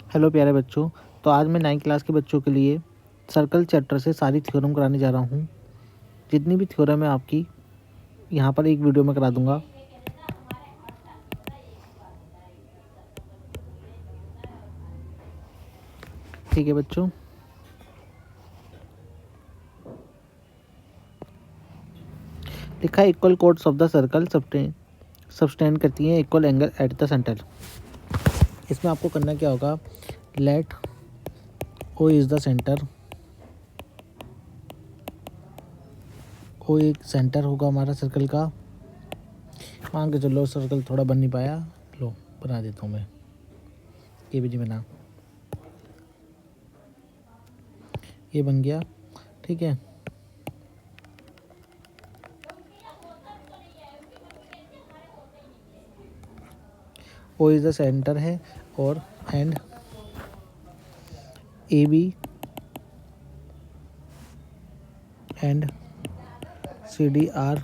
Hello प्यारे बच्चों। तो आज मैं 9th क्लास के बच्चों के लिए सर्कल चैप्टर से सारी थ्योरम कराने जा रहा हूँ। जितनी भी थ्योरम है आपकी यहाँ पर एक वीडियो में करा दूंगा। ठीक है बच्चों। लिखा है equal chords of the circle subtend करती हैं equal angle at the centre. इसमें आपको करना क्या होगा, let O is the centre. O एक सेंटर होगा हमारा सर्कल का। मान के चलो सर्कल थोड़ा बन नहीं पाया, लो बना देता हूँ मैं, ये भी नहीं बना, ये बन गया। ठीक है, ओ इज़ द सेंटर है और and A B and C D are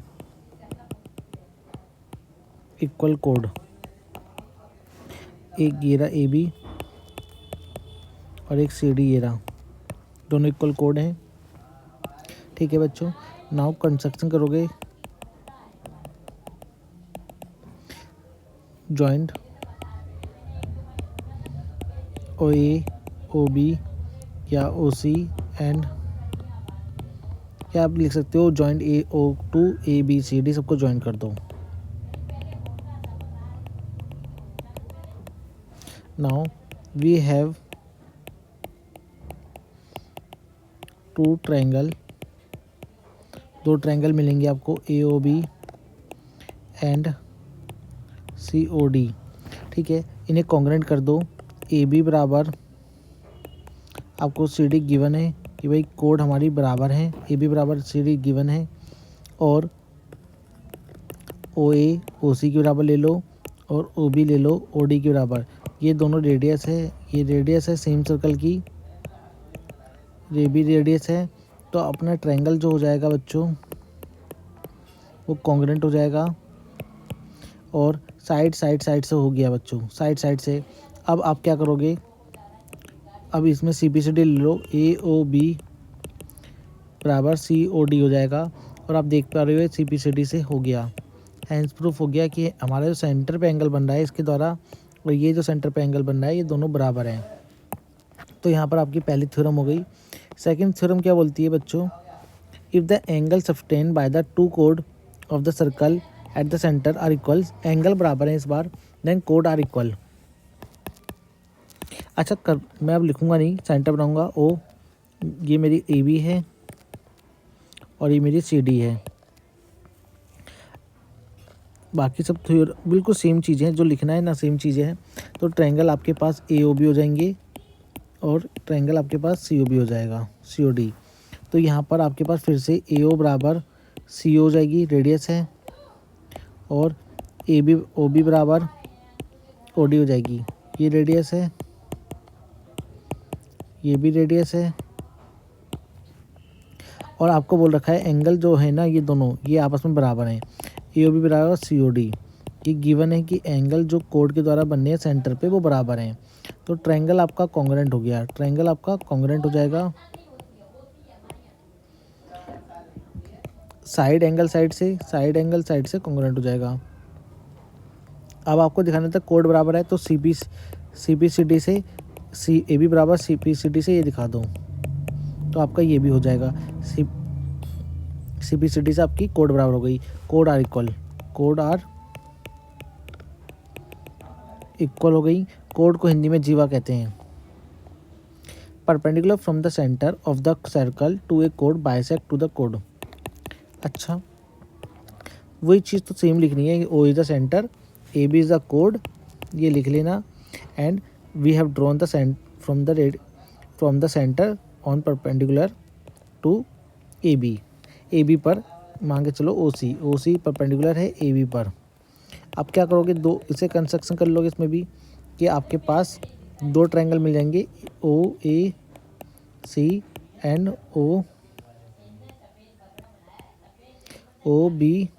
equal कोड। एक ये रहा ए बी और एक सी डी ये रहा, दोनों इक्वल कोड हैं। ठीक है बच्चों, नाउ कंस्ट्रक्शन करोगे joint O A O B या ओ सी एंड, या आप लिख सकते हो joint A O to A B C D, सबको ज्वाइन कर दो। Now we have two triangle, दो ट्रायंगल मिलेंगे आपको A O B and C O D. ठीक है, इन्हें कॉन्ग्रेंट कर दो। ए बी बराबर आपको सी डी गिवन है कि भाई कोड हमारी बराबर है, ए बी बराबर सी डी गिवन है, और ओ ए ओ सी के बराबर ले लो और ओ बी ले लो ओ डी के बराबर। ये दोनों रेडियस है, ये रेडियस है सेम सर्कल की, ये भी रेडियस है। तो अपना ट्रायंगल जो हो जाएगा बच्चों वो कॉन्ग्रेंट हो जाएगा, और साइड से हो गया बच्चों, साइड से। अब आप क्या करोगे, अब इसमें सी बी सी डी ले लो, ए ओ बी बराबर सी ओ डी हो जाएगा, और आप देख पा रहे हो सी बी सी डी से हो गया। हैंस प्रूफ हो गया कि हमारा जो सेंटर पे एंगल बन रहा है इसके द्वारा और ये जो सेंटर पे एंगल बन रहा है ये दोनों बराबर हैं। तो यहाँ पर आपकी पहली थ्योरम हो गई। सेकंड थ्योरम क्या बोलती है बच्चों, if the angle subtend by the two कोड of the circle at the centre are equal, angle बराबर है इस बार, देन कोड आर इक्वल। अच्छा मैं अब लिखूंगा नहीं, सेंटर बनाऊंगा ओ, ये मेरी ए बी है और ये मेरी सी डी है। बाकी सब बिल्कुल सेम चीज़ें हैं, जो लिखना है ना सेम चीज़ें हैं। तो ट्रायंगल आपके पास ए ओ बी हो जाएंगे और ट्रायंगल आपके पास सी ओ बी हो जाएगा, सी ओ डी। तो यहाँ पर आपके पास फिर से ए ओ बराबर सी हो जाएगी, रेडियस है, और ए बी ओ बी बराबर ओ डी हो जाएगी, ये रेडियस है, ये भी रेडियस है, और आपको बोल रखा है एंगल जो है ना ये दोनों ये आपस में बराबर हैं, ए ओ बी बराबर सी ओ डी। ये गिवन है कि एंगल जो कोड के द्वारा बनने हैं सेंटर पे वो बराबर हैं। तो ट्रायंगल आपका कॉन्ग्रेंट हो गया, ट्रायंगल आपका कॉन्ग्रेंट हो जाएगा, साइड एंगल साइड से कॉन्ग्रेंट हो जाएगा। अब आपको दिखाना था कोड बराबर है, तो सी बी सी डी से सी ए बी बराबर सी बी सी डी से ये दिखा दो, तो आपका ये भी हो जाएगा। सी बी सी डी से आपकी कोड बराबर हो गई, कोड आर इक्वल हो गई। कोड को हिंदी में जीवा कहते हैं। Perpendicular from the centre of the circle to A code bisect to the code. अच्छा, वही चीज़ तो सेम लिखनी है, ओ is the centre, A B is the code, ये लिख लेना, and we have drawn the from the centre on perpendicular to A B पर मान के चलो ओ सी परपेंडिकुलर है ए बी पर। अब क्या करोगे, दो इसे कंस्ट्रक्शन कर लोगे इसमें भी कि आपके पास दो ट्रायंगल मिल जाएंगे, ओ ए सी एंड ओ बी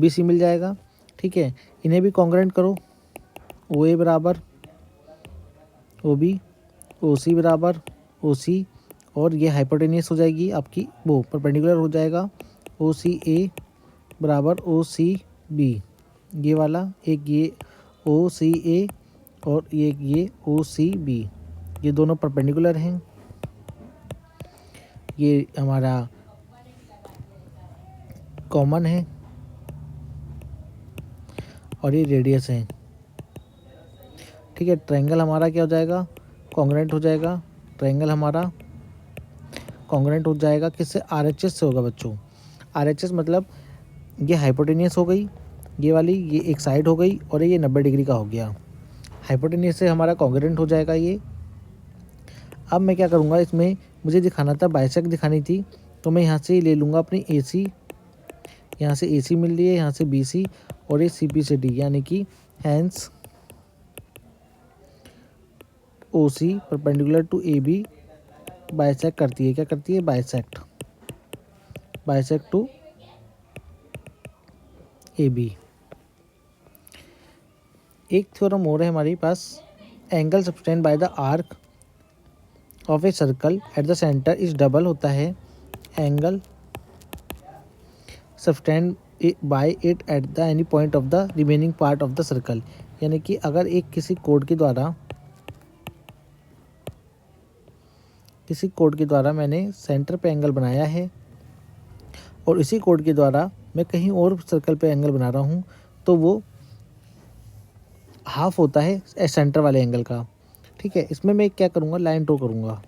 सी मिल जाएगा। ठीक है, इन्हें भी कॉन्ग्रेंट करो, ओ ए बराबर ओ बी, ओ सी बराबर ओ सी, और ये हाइपोटेनियस हो जाएगी आपकी, वो परपेंडिकुलर हो जाएगा ओ सी ए बराबर ओ सी बी, ये वाला एक ये ओ सी ए और ये ओ सी बी, ये दोनों परपेंडिकुलर हैं, ये हमारा कॉमन है और ये रेडियस है। ठीक है, ट्रायंगल हमारा क्या हो जाएगा, कॉन्ग्रुएंट हो जाएगा। ट्रायंगल हमारा कॉन्ग्रुएंट हो जाएगा किससे, आरएचएस से होगा बच्चों। आरएचएस मतलब ये हाइपोटेनियस हो गई, ये वाली ये एक साइड हो गई और ये 90 डिग्री का हो गया। हाइपोटेनियस से हमारा कॉन्ग्रुएंट हो जाएगा ये। अब मैं क्या करूँगा, इसमें मुझे दिखाना था बाइसेक्ट दिखानी थी, तो मैं यहाँ से ले लूँगा अपनी ए सी, यहाँ से ए सी मिल रही है, यहाँ से बी सी और ये सी पी से डी, यानी कि hence O C perpendicular to A B bisect करती है, क्या करती है, बाइसेक्ट टू ए बी। एक थ्योरम और है हमारे पास, angle subtended by the arc of a circle at the centre is double होता है angle subtended by it at the any point of the remaining part of the circle. यानी कि अगर एक किसी कोड के द्वारा मैंने सेंटर पे एंगल बनाया है और इसी कोड के द्वारा मैं कहीं और सर्कल पे एंगल बना रहा हूँ, तो वो हाफ होता है सेंटर वाले एंगल का। ठीक है, इसमें मैं क्या करूँगा, लाइन ड्रॉ करूँगा,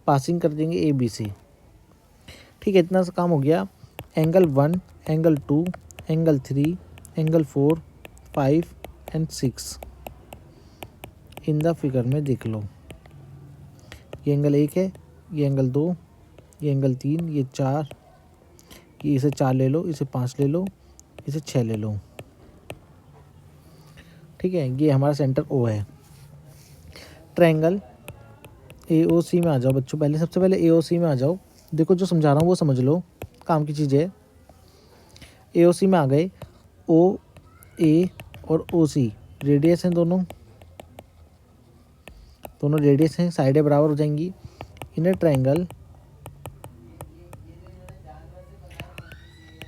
पासिंग कर देंगे ए बी सी। ठीक है, इतना सा काम हो गया। Angle 1, angle 2, angle 3, angle 4, 5 and 6 in the figure में देख लो। ये एंगल 1 है, ये एंगल 2, ये एंगल 3, ये 4, ये इसे 4 ले लो, इसे 5 ले लो, इसे 6 ले लो। ठीक है, ये हमारा सेंटर ओ है। ट्रायंगल ए ओ सी में आ जाओ बच्चों, पहले सबसे पहले ए ओ सी में आ जाओ। देखो जो समझा रहा हूँ वो समझ लो, काम की चीज़ है। ए ओ सी में आ गए, ओ ए और ओ सी रेडियस हैं, दोनों रेडियस हैं, साइडें बराबर हो जाएंगी। In a triangle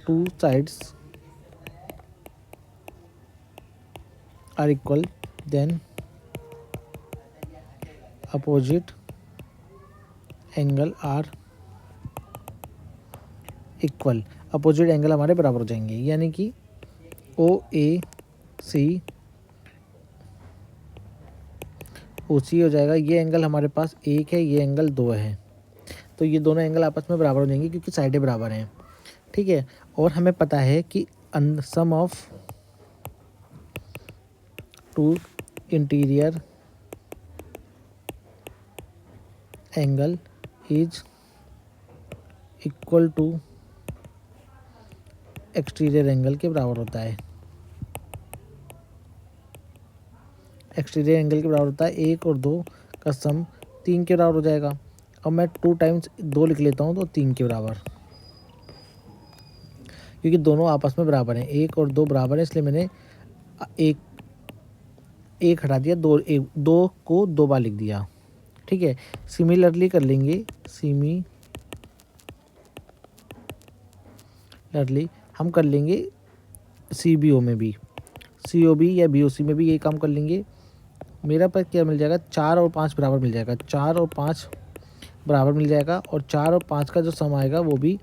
two sides are equal, then opposite angle are equal, opposite angle हमारे बराबर हो जाएंगे। यानी कि ओ ए सी ओ सी हो जाएगा, ये एंगल हमारे पास 1 है, ये एंगल 2 है, तो ये दोनों एंगल आपस में बराबर हो जाएंगे क्योंकि साइडें बराबर हैं। ठीक है, और हमें पता है कि sum of two interior angle is equal to exterior angle के बराबर होता है। एक्सटीरियर एंगल के बराबर होता है 1 और 2 का सम 3 के बराबर हो जाएगा। अब मैं 2 टाइम्स 2 लिख लेता हूँ, तो 3 के बराबर, क्योंकि दोनों आपस में बराबर हैं, 1 और 2 बराबर है, इसलिए मैंने एक हटा दिया, 2 को 2 बार लिख दिया। ठीक है, सिमिलरली कर लेंगे, सिमिलरली हम कर लेंगे सी बी ओ में भी, सी ओ बी या बी ओ सी में भी यही काम कर लेंगे। मेरा पर क्या मिल जाएगा, 4 और 5 बराबर मिल जाएगा, 4 और 5 बराबर मिल जाएगा, और 4 और 5 का जो सम आएगा वो भी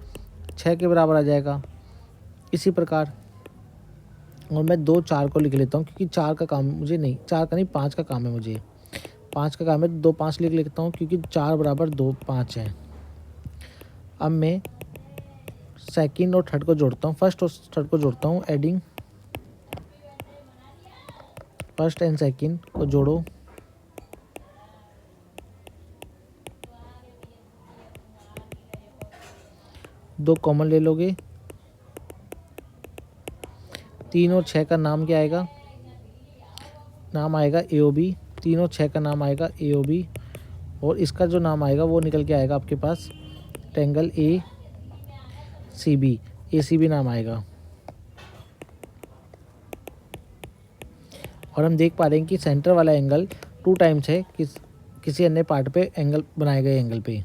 6 के बराबर आ जाएगा। इसी प्रकार, और मैं 2 4 को लिख लेता हूँ, क्योंकि 4 का काम मुझे नहीं, 4 का नहीं 5 का काम है, मुझे 5 का काम है, 2 5 लिख लेता हूँ, क्योंकि 4 बराबर 2 5 है। अब मैं सेकंड और थर्ड को जोड़ता हूँ, फर्स्ट और थर्ड को जोड़ता हूँ, एडिंग फर्स्ट एंड सेकंड को जोड़ो, दो कॉमन ले लोगे, 3 और 6 का नाम क्या आएगा, नाम आएगा ए ओ बी, 3 और 6 का नाम आएगा ए ओ बी, और इसका जो नाम आएगा वो निकल के आएगा आपके पास ट्रायंगल ए सी बी नाम आएगा। और हम देख पा रहे हैं कि सेंटर वाला एंगल 2 टाइम्स है किसी अन्य पार्ट पे एंगल बनाए गए एंगल पे।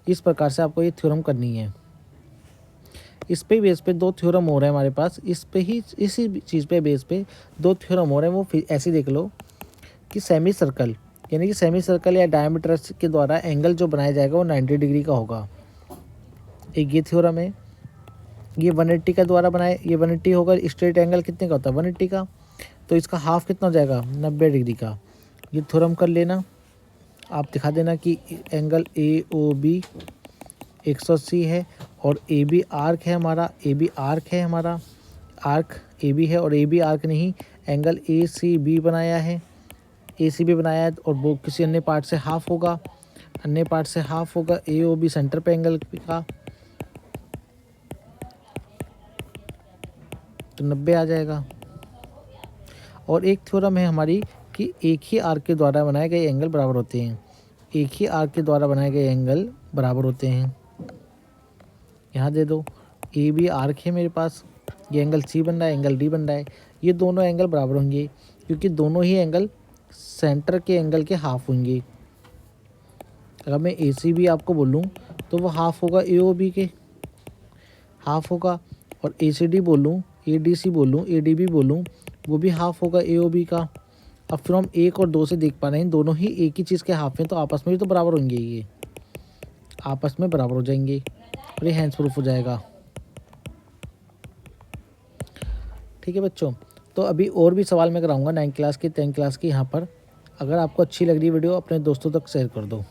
इस प्रकार से आपको ये थ्योरम करनी है। इस पे बेस पे 2 थ्योरम हो रहे हैं हमारे पास, इस पे ही इसी चीज़ पे बेस पे 2 थ्योरम हो रहे हैं। वो फिर ऐसे देख लो कि सेमी सर्कल, यानी कि सेमी सर्कल या डायमीटर के द्वारा एंगल जो बनाया जाएगा वो 90 डिग्री का होगा। एक ये थ्योरम है, ये 180 का द्वारा बनाए, ये 180 होगा। स्ट्रेट एंगल कितने का होता है 180 का, तो इसका हाफ कितना हो जाएगा 90 डिग्री का। ये थ्योरम कर लेना, आप दिखा देना कि एंगल ए ओ बी 180 है और ए बी आर्क है हमारा, ए बी आर्क है हमारा, आर्क ए बी है और ए बी आर्क नहीं एंगल ए सी बी बनाया है, ए सी बी बनाया है और वो किसी अन्य पार्ट से हाफ होगा, अन्य पार्ट से हाफ होगा ए ओ बी सेंटर पे एंगल का, तो 90 आ जाएगा। और एक थ्योरम है हमारी कि एक ही आर्क के द्वारा बनाए गए एंगल बराबर होते हैं, एक ही आर्क के द्वारा बनाए गए एंगल बराबर होते हैं। यहाँ दे दो ए बी आर्क है मेरे पास, ये एंगल सी बन रहा है, एंगल डी बन रहा है, ये दोनों एंगल बराबर होंगे क्योंकि दोनों ही एंगल सेंटर के एंगल के हाफ होंगे। अगर मैं ए सी बी आपको बोलूँ तो वो हाफ होगा ए ओ बी के, हाफ होगा, और ए सी डी बोलूँ, ए डी सी बोलूँ, ए डी बी बोलूँ, वो भी हाफ होगा ए ओ बी का। अब फिर हम 1 और 2 से देख पा रहे हैं दोनों ही एक ही चीज़ के हाफ हैं, तो आपस में भी तो बराबर होंगे, ये आपस में बराबर हो जाएंगे और ये हैंड्स प्रूफ हो जाएगा। ठीक है बच्चों, तो अभी और भी सवाल मैं कराऊंगा 9 क्लास की 10 क्लास की यहाँ पर। अगर आपको अच्छी लग रही वीडियो अपने दोस्तों तक शेयर कर दो।